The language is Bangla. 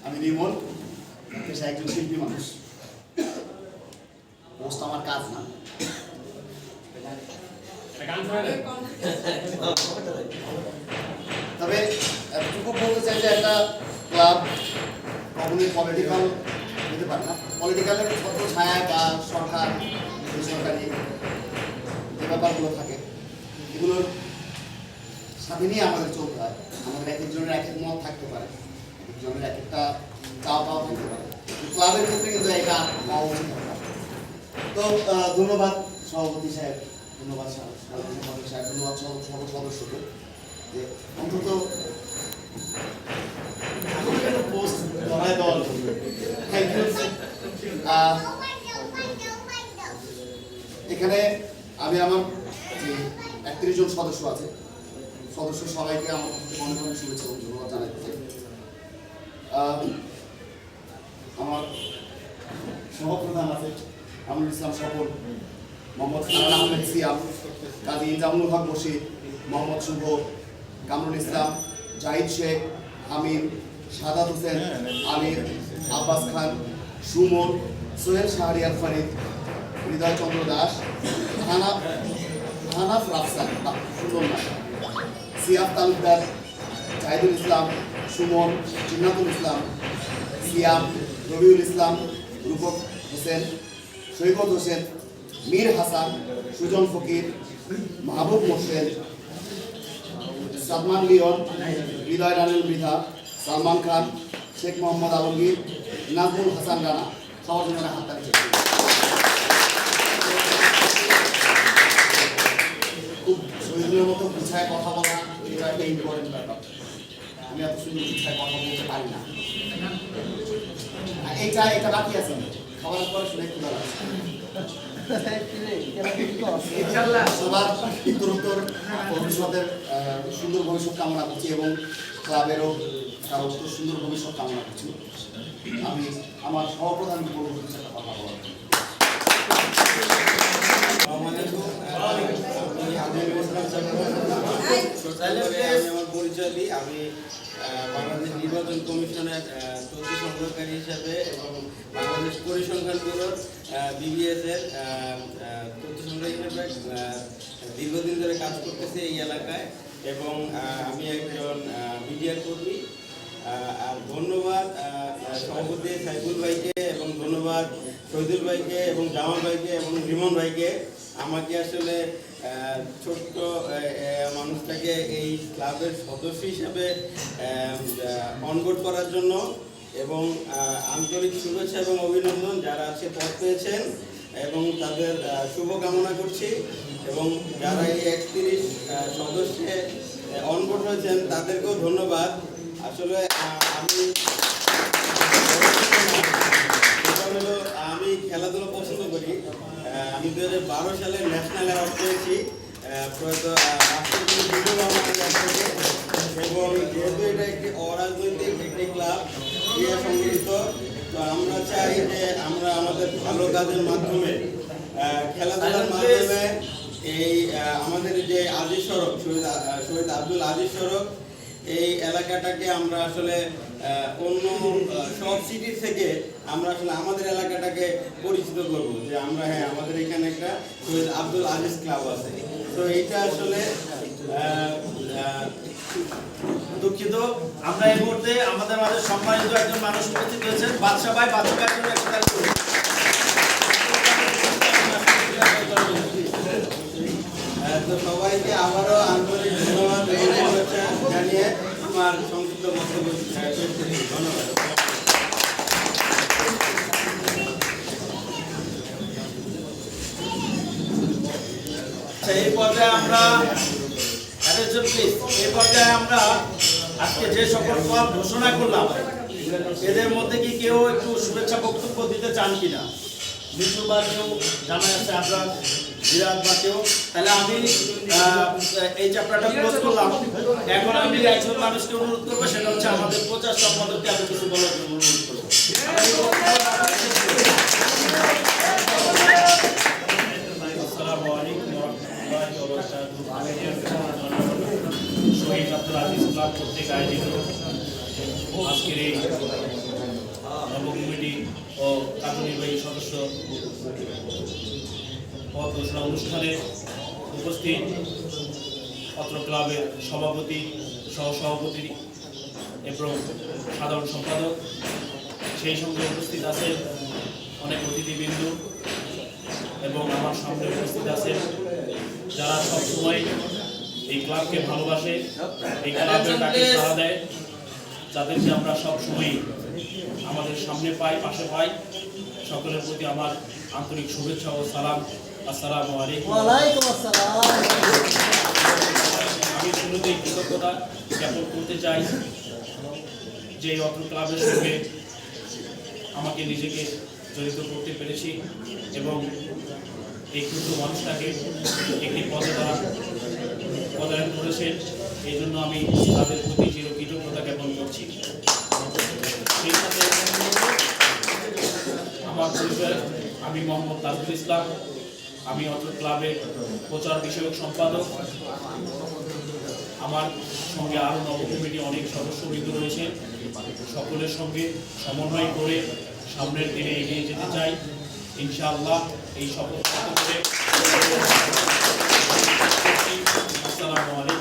আমি নির্মল, পেশা একজন শিল্পী মানুষ। পোস্ট আমার কাজ না। তবে এতটুকু বলতে চাই যে একটা ক্লাব কখনোই পলিটিক্যাল হতে পারে না। পলিটিক্যালের ছত্র ছায়া বা সরকার বেসরকারি যে ব্যাপারগুলো থাকে এগুলোর সাথে নিয়ে আমাদের চলতে হয়। আমাদের এক একজনের এক এক মত থাকতে পারে, এক একজনের এক একটা চাওয়া পাওয়া থাকতে পারে। ক্লাবের ক্ষেত্রে কিন্তু এটা হওয়া উচিত হবে। তো ধন্যবাদ সভাপতি সাহেব, ধন্যবাদ সম্পাদক সাহেব, ধন্যবাদ সকল সদস্যকে যে অন্তত পোস্ট ধরায় দেওয়ার জন্য থ্যাংক ইউ। এখানে আমি আমার যে 31 জন সদস্য আছে, সদস্য সবাইকে আমার অনেক অনেক শুভেচ্ছা এবং ধন্যবাদ জানাতে চাই। আমার সহপ্রধান আছে আমরুল ইসলাম স্বপন, মোহাম্মদ হারান আহমেদ সিয়াম, কাজী ইনজামুল হক বশির, মোহাম্মদ শুভ, কামরুল ইসলাম, জাহিদ শেখ, হামিদ, সাদাত হোসেন, আমির, আব্বাস খান, সুমন, সোহেল শাহরিয়ার ফরিদ, হৃদয় চন্দ্র দাস, হানাফ রাফসান, সুন্দর না, সিয়াফ তালুকদার, জাহিদুল ইসলাম, সুমন, জিন্নাতুল ইসলাম, সিয়াম, রবিউল ইসলাম, রূপক হোসেন, সৈকত হোসেন, মীর হাসান, সুজন ফকির, মাহবুব মোর্শেদ, সালমান লিওন, হৃদয় রানুল মৃধা, সালমান খান, শেখ মোহাম্মদ আলমগীর, নাজমুল হাসান রানা, সবার জন্য হাত তালি। খুব শহীদের মতো গুছায় কথা বলা এটা একটা ইম্পর্টেন্ট ব্যাপার। আমি এত সুন্দর গুছায় কথা বলতে পারি না। এটা বাকি আছে, খাবার পরে শুনে একটু ভালো সবার উত্তরোত্তর ভবিষ্যতের সুন্দর ভবিষ্যৎ কামনা করছি এবং ক্লাবেরও তার সুন্দর ভবিষ্যৎ কামনা করছি। আমি আমার সহপ্রধানকে বলবো একটা কথা বলার জন্য। আমার পরিচয় দিই, আমি বাংলাদেশ নির্বাচন কমিশনের তথ্য সংগ্রহকারী হিসাবে এবং বাংলাদেশ পরিসংখ্যান ব্যুরোর BBS এর তথ্য সংগ্রহ হিসেবে দীর্ঘদিন ধরে কাজ করতেছি এই এলাকায় এবং আমি একজন মিডিয়া কর্মী। আর ধন্যবাদ সভাপতি সাইফুল ভাইকে এবং ধন্যবাদ শহীদুল ভাইকে এবং জামাল ভাইকে এবং রিমন ভাইকে আমাকে আসলে ছোট্ট মানুষটাকে এই ক্লাবের সদস্য হিসাবে অনবোর্ড করার জন্য এবং আন্তরিক শুভেচ্ছা এবং অভিনন্দন যারা আছে পদ পেয়েছেন এবং তাদের শুভকামনা করছি এবং যারা এই 31 সদস্যে অনবোর্ড হয়েছেন তাদেরকেও ধন্যবাদ। আসলে আমি খেলাধুলা পছন্দ করি। আমি 2012 সালে ন্যাশনাল অ্যাওয়ার্ড পেয়েছি এবং যেহেতু এটা একটি অরাজনৈতিক একটি ক্লাব ক্রীড়া সংগঠিত, তো আমরা চাই যে আমরা আমাদের ভালো কাজের মাধ্যমে খেলাধুলার মাধ্যমে এই আমাদের যে আজিজ সড়ক শহীদ আব্দুল আজিজ সড়ক এই এলাকাটাকে আমরা আসলে অন্য সব সিটির থেকে আমরা আসলে আমাদের এলাকাটাকে পরিচিত করব যে আমরা আমাদের এখানে একটা শহীদ আব্দুল আজিজ ক্লাব আছে। তো এইটা আসলে দুঃখিত, আমরা এই মুহূর্তে আমাদের মাঝে সম্মানিত একজন মানুষ উপস্থিত হয়েছেন, বাদশা ভাই। বাদশা ভাইয়ের জন্য একটা তালি করুন। তো সবাইকে আবারও আন্তরিক ধন্যবাদ জানিয়ে আমার সংক্ষিপ্ত বক্তব্য শেষ করছি। ধন্যবাদ। এই পর্যায়ে আমরা আজকে যে সকল পদ ঘোষণা করলাম এদের মধ্যে কি কেউ একটু শুভেচ্ছা বক্তব্য দিতে চান কিনা? মিঠু বা কেউ জামাই আছে আপনার বিরাট বা কেউ? তাহলে আমি এই চ্যাপ্টারটা ক্লোজ করলাম। এখন আমি একজন মানুষকে অনুরোধ করবো, সেটা হচ্ছে আমাদের প্রচার সম্পাদককে আমি কিছু বলার জন্য অনুরোধ করবো। শহীদ আব্দুল আজিজ ক্লাব কর্তৃক আয়োজিত আজকের এই নব কমিটি ও কার্যনির্বাহী সদস্য পদ ঘোষণা অনুষ্ঠানে উপস্থিত অত্র ক্লাবের সভাপতি, সহসভাপতি এবং সাধারণ সম্পাদক, সেই সঙ্গে উপস্থিত আছেন অনেক অতিথিবৃন্দ এবং আমার সামনে উপস্থিত আছেন যারা সবসময় এই ক্লাবকে ভালোবাসে, এই ক্লাবের ডাকে সাড়া দেয়, যাদেরকে আমরা সবসময় আমাদের সামনে পাই, পাশে পাই। সকলের প্রতি আমার আন্তরিক শুভেচ্ছা ও সালাম। আসসালামু আলাইকুম। ওয়ালাইকুম আসসালাম। আমি শুরুতেই কৃতজ্ঞতা জ্ঞাপন করতে চাই যে এই অত্র ক্লাবের সঙ্গে আমাকে নিজেকে জড়িত করতে পেরেছি এবং এই ক্ষুদ্র মানুষটাকে একটি পদে তারা পদায়ন করেছেন, এই জন্য আমি তাদের প্রতি চিরকৃতজ্ঞতা জ্ঞাপন করছি। সেই সাথে আমার পরিচয়, আমি মোহাম্মদ তাজুল ইসলাম, আমি অত্র ক্লাবের প্রচার বিষয়ক সম্পাদক। আমার সঙ্গে আরও নব কমিটি অনেক সদস্যবৃন্দ রয়েছে, সকলের সঙ্গে সমন্বয় করে সামনের দিনে এগিয়ে যেতে চাই ইনশাআল্লাহ। এই শপথ করে আসসালামু আলাইকুম।